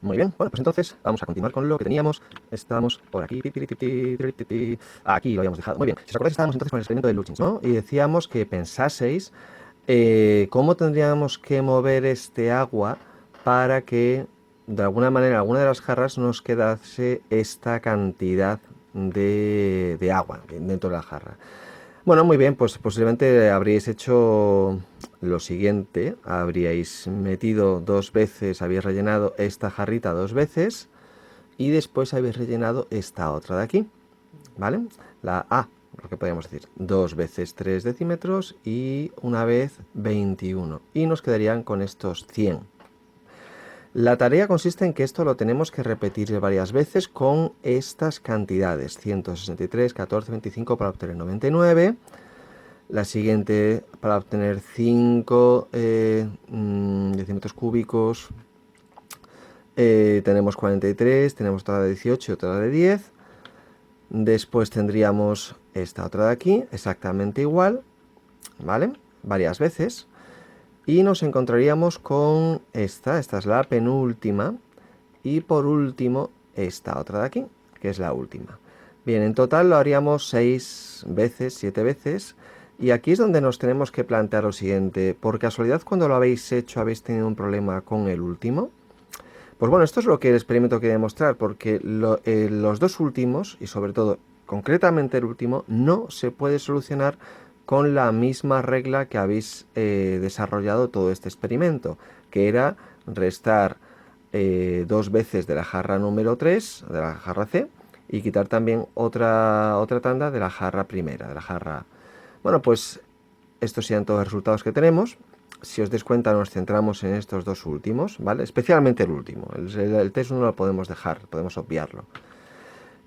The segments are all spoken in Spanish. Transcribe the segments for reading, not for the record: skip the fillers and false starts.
Muy bien, bueno, pues entonces vamos a continuar con lo que teníamos. Estamos por aquí. Aquí lo habíamos dejado. Muy bien, si os acordáis, estábamos entonces con el experimento de Lutyens, ¿no? Y decíamos que pensaseis cómo tendríamos que mover este agua para que, de alguna manera, en alguna de las jarras nos quedase esta cantidad de agua dentro de la jarra. Bueno, muy bien, pues posiblemente habríais hecho lo siguiente, habríais metido dos veces, habéis rellenado esta jarrita dos veces y después habéis rellenado esta otra de aquí, ¿vale? La A, lo que podríamos decir, 2 veces 3 decímetros y una vez 21. Y nos quedarían con estos 100. La tarea consiste en que esto lo tenemos que repetir varias veces con estas cantidades, 163, 14, 25 para obtener 99. La siguiente para obtener 5 decímetros cúbicos. Tenemos 43, tenemos otra de 18 y otra de 10. Después tendríamos esta otra de aquí, exactamente igual, ¿vale? Varias veces. Y nos encontraríamos con esta es la penúltima. Y por último, esta otra de aquí, que es la última. Bien, en total lo haríamos 6 veces, 7 veces. Y aquí es donde nos tenemos que plantear lo siguiente. ¿Por casualidad cuando lo habéis hecho habéis tenido un problema con el último? Pues bueno, esto es lo que el experimento quiere demostrar, porque los dos últimos, y sobre todo concretamente el último, no se puede solucionar con la misma regla que habéis desarrollado todo este experimento, que era restar 2 veces de la jarra número 3, de la jarra C, y quitar también otra tanda de la jarra primera, de la jarra A. Bueno, pues estos serían todos los resultados que tenemos. Si os dais cuenta, nos centramos en estos dos últimos, ¿vale? Especialmente el último. El test no lo podemos dejar, podemos obviarlo.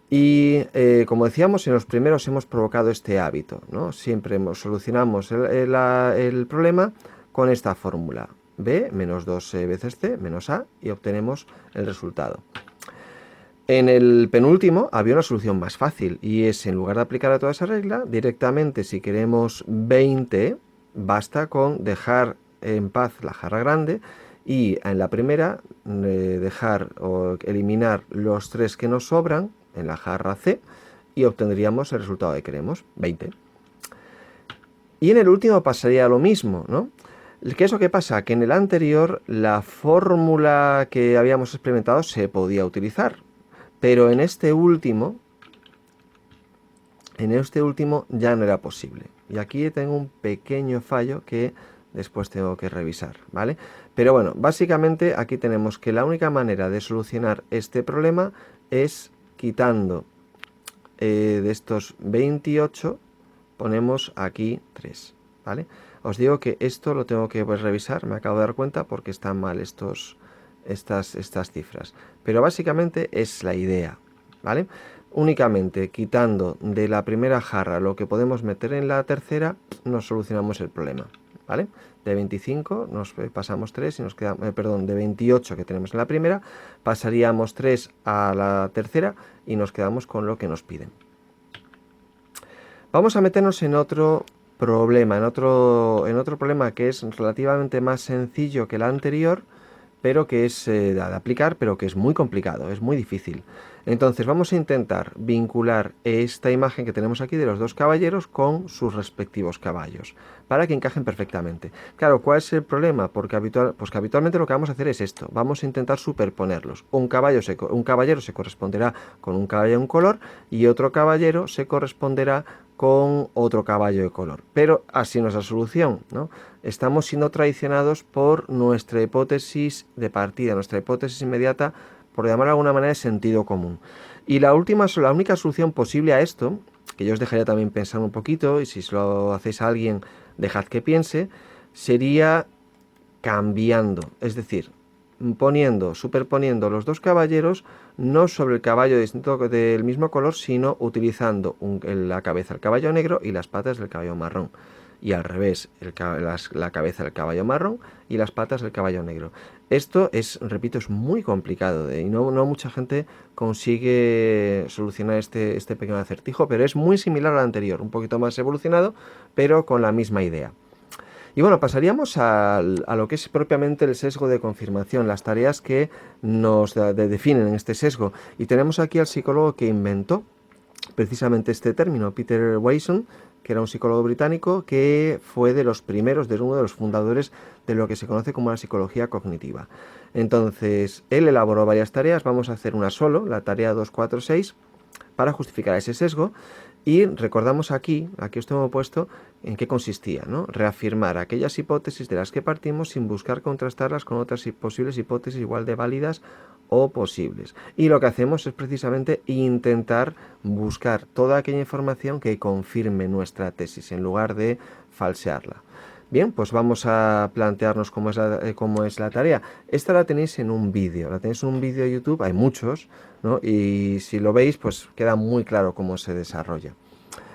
Y como decíamos, en los primeros hemos provocado este hábito, ¿no? Siempre solucionamos el problema con esta fórmula. B menos 2 veces C menos A y obtenemos el resultado. En el penúltimo había una solución más fácil y es, en lugar de aplicar a toda esa regla, directamente si queremos 20, basta con dejar en paz la jarra grande y en la primera dejar o eliminar los 3 que nos sobran en la jarra C y obtendríamos el resultado que queremos, 20. Y en el último pasaría lo mismo, ¿no? ¿Qué es lo que pasa? Que en el anterior la fórmula que habíamos experimentado se podía utilizar, pero en este último ya no era posible. Y aquí tengo un pequeño fallo que después tengo que revisar, ¿vale? Pero bueno, básicamente aquí tenemos que la única manera de solucionar este problema es quitando de estos 28, ponemos aquí 3, ¿vale? Os digo que esto lo tengo que revisar, me acabo de dar cuenta porque están mal estas cifras. Pero básicamente es la idea, ¿vale? Únicamente quitando de la primera jarra lo que podemos meter en la tercera, nos solucionamos el problema, ¿vale? De 25 nos pasamos 3 y nos queda, perdón, de 28 que tenemos en la primera, pasaríamos 3 a la tercera y nos quedamos con lo que nos piden. Vamos a meternos en otro problema, en otro problema que es relativamente más sencillo que el anterior, pero que es de aplicar, pero que es muy complicado, es muy difícil. Entonces vamos a intentar vincular esta imagen que tenemos aquí de los dos caballeros con sus respectivos caballos, para que encajen perfectamente. Claro, ¿cuál es el problema? Porque habitualmente lo que vamos a hacer es esto, vamos a intentar superponerlos. Un caballero se corresponderá con un caballo de un color y otro caballero se corresponderá con otro caballo de color. Pero así no es la solución, ¿no? Estamos siendo traicionados por nuestra hipótesis de partida, nuestra hipótesis inmediata, por llamarlo de alguna manera, de sentido común. Y la única solución posible a esto, que yo os dejaría también pensar un poquito, y si se lo hacéis a alguien, dejad que piense, sería cambiando, es decir, superponiendo los dos caballeros, no sobre el caballo del mismo color, sino utilizando la cabeza del caballo negro y las patas del caballo marrón. Y al revés, la cabeza del caballo marrón y las patas del caballo negro. Esto es, repito, es muy complicado y no mucha gente consigue solucionar este pequeño acertijo, pero es muy similar al anterior, un poquito más evolucionado, pero con la misma idea. Y bueno, pasaríamos a lo que es propiamente el sesgo de confirmación, las tareas que nos definen este sesgo. Y tenemos aquí al psicólogo que inventó precisamente este término, Peter Wason, que era un psicólogo británico que fue de los primeros, de uno de los fundadores de lo que se conoce como la psicología cognitiva. Entonces, él elaboró varias tareas, vamos a hacer una solo, la tarea 246, para justificar ese sesgo. Y recordamos aquí os tengo puesto en qué consistía, ¿no? Reafirmar aquellas hipótesis de las que partimos sin buscar contrastarlas con otras posibles hipótesis igual de válidas o posibles. Y lo que hacemos es precisamente intentar buscar toda aquella información que confirme nuestra tesis en lugar de falsearla. Bien, pues vamos a plantearnos cómo es la tarea. Esta la tenéis en un vídeo, de YouTube, hay muchos, ¿no? Y si lo veis, pues queda muy claro cómo se desarrolla.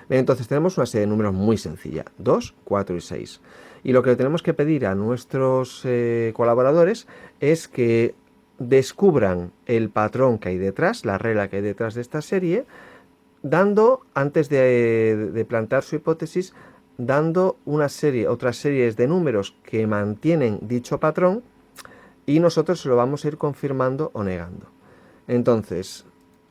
Bien, entonces tenemos una serie de números muy sencilla, 2, 4 y 6. Y lo que tenemos que pedir a nuestros colaboradores es que descubran el patrón que hay detrás, la regla que hay detrás de esta serie, dando, antes de plantear su hipótesis, dando otras series de números que mantienen dicho patrón, y nosotros lo vamos a ir confirmando o negando. Entonces,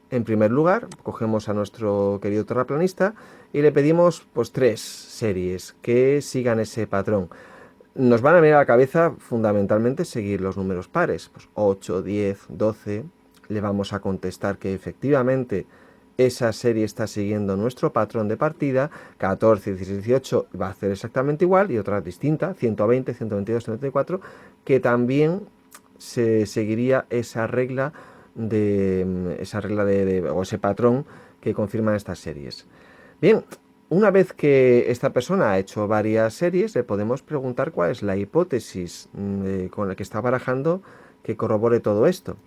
en primer lugar, cogemos a nuestro querido terraplanista y le pedimos pues 3 series que sigan ese patrón. Nos van a venir a la cabeza fundamentalmente seguir los números pares, pues 8, 10, 12. Le vamos a contestar que efectivamente esa serie está siguiendo nuestro patrón de partida. 14, 16, 18 va a hacer exactamente igual, y otra distinta, 120, 122, 124, que también se seguiría esa regla o ese patrón que confirman estas series. Bien, una vez que esta persona ha hecho varias series, le podemos preguntar cuál es la hipótesis con la que está barajando que corrobore todo esto.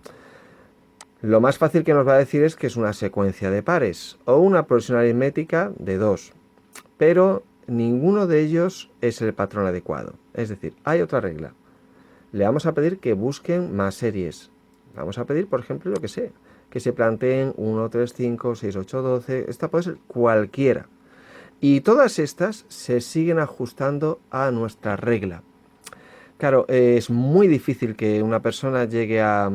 Lo más fácil que nos va a decir es que es una secuencia de pares o una progresión aritmética de 2, pero ninguno de ellos es el patrón adecuado. Es decir, hay otra regla. Le vamos a pedir que busquen más series. Vamos a pedir, por ejemplo, lo que sé, que se planteen 1, 3, 5, 6, 8, 12. Esta puede ser cualquiera. Y todas estas se siguen ajustando a nuestra regla. Claro, es muy difícil que una persona llegue a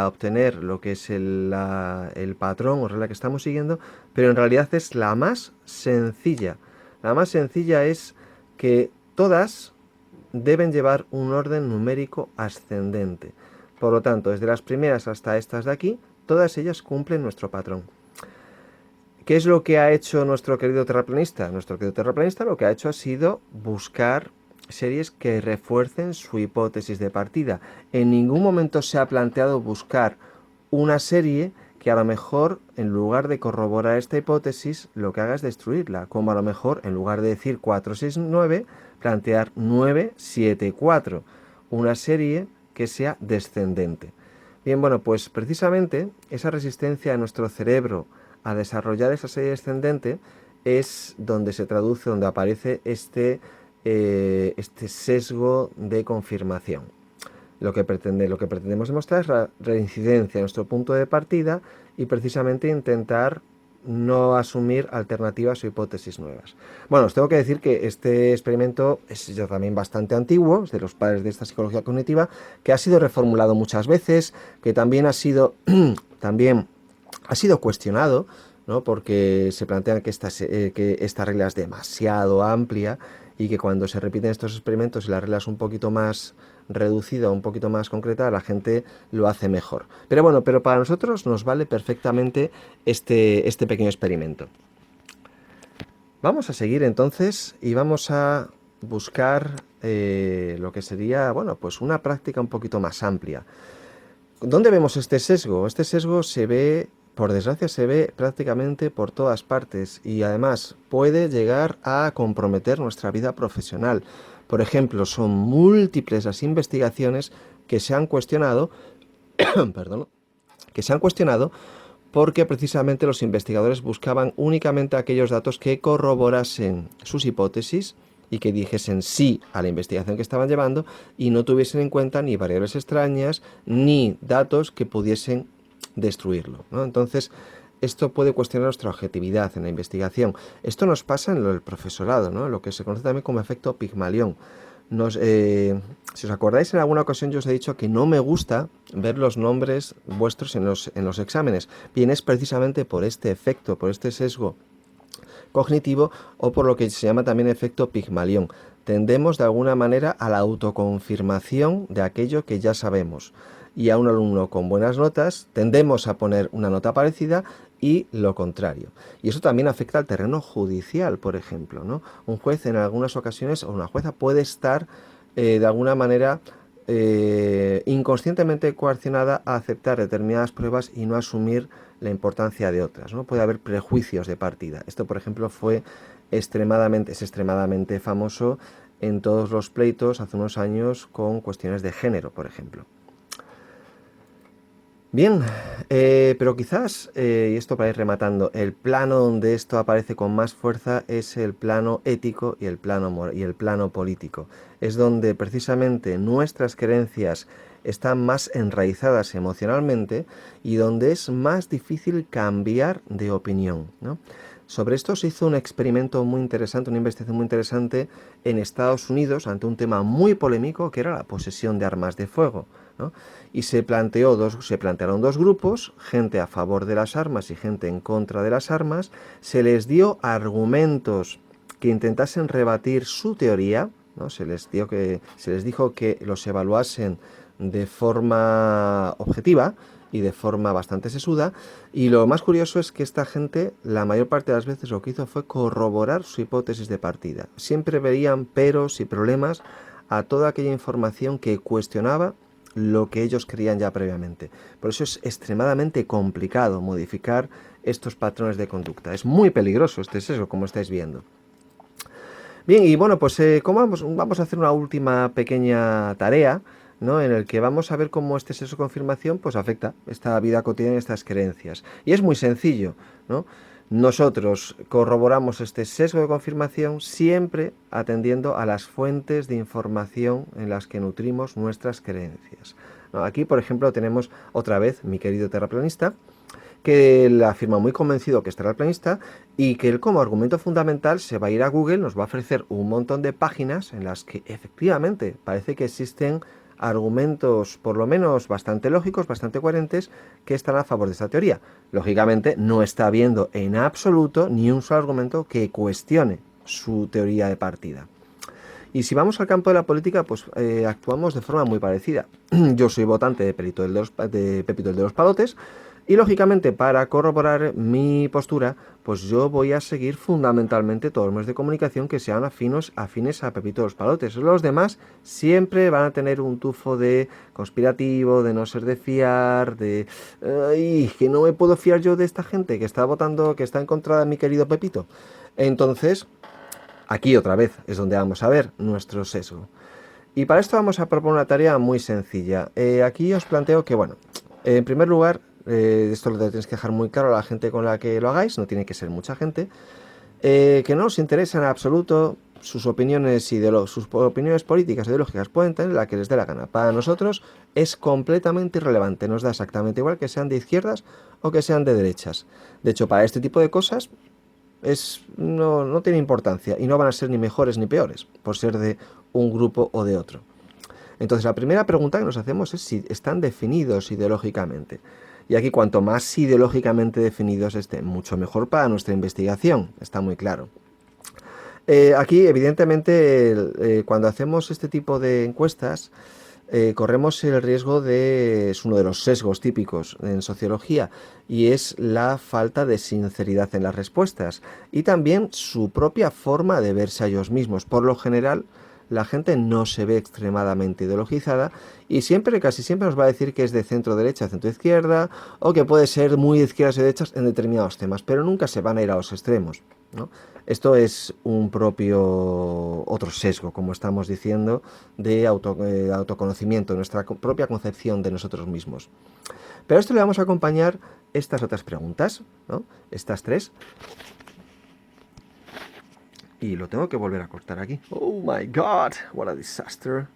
obtener lo que es el patrón o regla que estamos siguiendo, pero en realidad es la más sencilla. La más sencilla es que todas deben llevar un orden numérico ascendente. Por lo tanto, desde las primeras hasta estas de aquí, todas ellas cumplen nuestro patrón. ¿Qué es lo que ha hecho nuestro querido terraplanista? Nuestro querido terraplanista lo que ha hecho ha sido buscar series que refuercen su hipótesis de partida. En ningún momento se ha planteado buscar una serie que a lo mejor, en lugar de corroborar esta hipótesis, lo que haga es destruirla. Como a lo mejor, en lugar de decir 4, 6, 9, plantear 9, 7, 4. Una serie que sea descendente. Bien, bueno, pues precisamente esa resistencia de nuestro cerebro a desarrollar esa serie descendente es donde se traduce, donde aparece este sesgo de confirmación. Lo que pretendemos demostrar es la reincidencia de nuestro punto de partida y precisamente intentar no asumir alternativas o hipótesis nuevas. Bueno, os tengo que decir que este experimento es ya también bastante antiguo, es de los padres de esta psicología cognitiva, que ha sido reformulado muchas veces, que también ha sido cuestionado, ¿no? Porque se plantea que esta regla es demasiado amplia y que cuando se repiten estos experimentos y la regla es un poquito más reducida, un poquito más concreta, la gente lo hace mejor. Pero bueno, para nosotros nos vale perfectamente este pequeño experimento. Vamos a seguir entonces y vamos a buscar lo que sería, bueno, pues una práctica un poquito más amplia. ¿Dónde vemos este sesgo? Este sesgo se ve, por desgracia, se ve prácticamente por todas partes y además puede llegar a comprometer nuestra vida profesional. Por ejemplo, son múltiples las investigaciones que se han cuestionado, porque precisamente los investigadores buscaban únicamente aquellos datos que corroborasen sus hipótesis y que dijesen sí a la investigación que estaban llevando y no tuviesen en cuenta ni variables extrañas ni datos que pudiesen destruirlo, ¿no? Entonces, esto puede cuestionar nuestra objetividad en la investigación. Esto nos pasa en el profesorado, ¿no? Lo que se conoce también como efecto Pigmalión. Si os acordáis, en alguna ocasión yo os he dicho que no me gusta ver los nombres vuestros en los exámenes. Bien, es precisamente por este efecto, por este sesgo cognitivo o por lo que se llama también efecto Pigmalión. Tendemos de alguna manera a la autoconfirmación de aquello que ya sabemos. Y a un alumno con buenas notas tendemos a poner una nota parecida y lo contrario. Y eso también afecta al terreno judicial, por ejemplo, ¿no? Un juez en algunas ocasiones o una jueza puede estar de alguna manera inconscientemente coaccionada a aceptar determinadas pruebas y no asumir la importancia de otras, ¿no? Puede haber prejuicios de partida. Esto, por ejemplo, es extremadamente famoso en todos los pleitos hace unos años con cuestiones de género, por ejemplo. Bien, pero quizás, y esto para ir rematando, el plano donde esto aparece con más fuerza es el plano ético y el plano político. Es donde precisamente nuestras creencias están más enraizadas emocionalmente y donde es más difícil cambiar de opinión, ¿no? Sobre esto se hizo un experimento muy interesante, una investigación muy interesante en Estados Unidos ante un tema muy polémico que era la posesión de armas de fuego, ¿no? Y se plantearon dos grupos, gente a favor de las armas y gente en contra de las armas. Se les dio argumentos que intentasen rebatir su teoría, ¿no? Se les dijo que los evaluasen de forma objetiva y de forma bastante sesuda, y lo más curioso es que esta gente, la mayor parte de las veces lo que hizo fue corroborar su hipótesis de partida. Siempre veían peros y problemas a toda aquella información que cuestionaba lo que ellos creían ya previamente. Por eso es extremadamente complicado modificar estos patrones de conducta. Es muy peligroso este sesgo, como estáis viendo. Bien, y bueno, pues vamos a hacer una última pequeña tarea, ¿no? En el que vamos a ver cómo este sesgo de confirmación pues afecta esta vida cotidiana, estas creencias. Y es muy sencillo, ¿no? Nosotros corroboramos este sesgo de confirmación siempre atendiendo a las fuentes de información en las que nutrimos nuestras creencias, ¿no? Aquí, por ejemplo, tenemos otra vez mi querido terraplanista, que él afirma muy convencido que es terraplanista y que él como argumento fundamental se va a ir a Google, nos va a ofrecer un montón de páginas en las que efectivamente parece que existen argumentos por lo menos bastante lógicos, bastante coherentes, que están a favor de esta teoría. Lógicamente no está viendo en absoluto ni un solo argumento que cuestione su teoría de partida. Y si vamos al campo de la política, pues actuamos de forma muy parecida. Yo soy votante de Pepito el de los Palotes, y lógicamente para corroborar mi postura, pues yo voy a seguir fundamentalmente todos los medios de comunicación que sean afines a Pepito de los Palotes. Los demás siempre van a tener un tufo de conspirativo, de no ser de fiar, de que no me puedo fiar yo de esta gente que está votando, que está en contra de mi querido Pepito. Entonces, aquí otra vez es donde vamos a ver nuestro sesgo. Y para esto vamos a proponer una tarea muy sencilla. Aquí os planteo que, bueno, en primer lugar, esto lo tenéis que dejar muy claro a la gente con la que lo hagáis, no tiene que ser mucha gente, que no os interesa en absoluto sus opiniones sus opiniones políticas e ideológicas, pueden tener la que les dé la gana. Para nosotros es completamente irrelevante, nos da exactamente igual que sean de izquierdas o que sean de derechas. De hecho, para este tipo de cosas no tiene importancia y no van a ser ni mejores ni peores por ser de un grupo o de otro. Entonces la primera pregunta que nos hacemos es si están definidos ideológicamente. Y aquí cuanto más ideológicamente definidos estén, mucho mejor para nuestra investigación, está muy claro. Aquí evidentemente cuando hacemos este tipo de encuestas corremos el riesgo es uno de los sesgos típicos en sociología, y es la falta de sinceridad en las respuestas y también su propia forma de verse a ellos mismos. Por lo general, la gente no se ve extremadamente ideologizada y casi siempre nos va a decir que es de centro-derecha, centro-izquierda, o que puede ser muy de izquierdas y derechas en determinados temas, pero nunca se van a ir a los extremos, ¿no? Esto es otro sesgo, como estamos diciendo, de autoconocimiento, nuestra propia concepción de nosotros mismos. Pero a esto le vamos a acompañar estas otras preguntas, ¿no? Estas tres. Y lo tengo que volver a cortar aquí. Oh my God, what a disaster.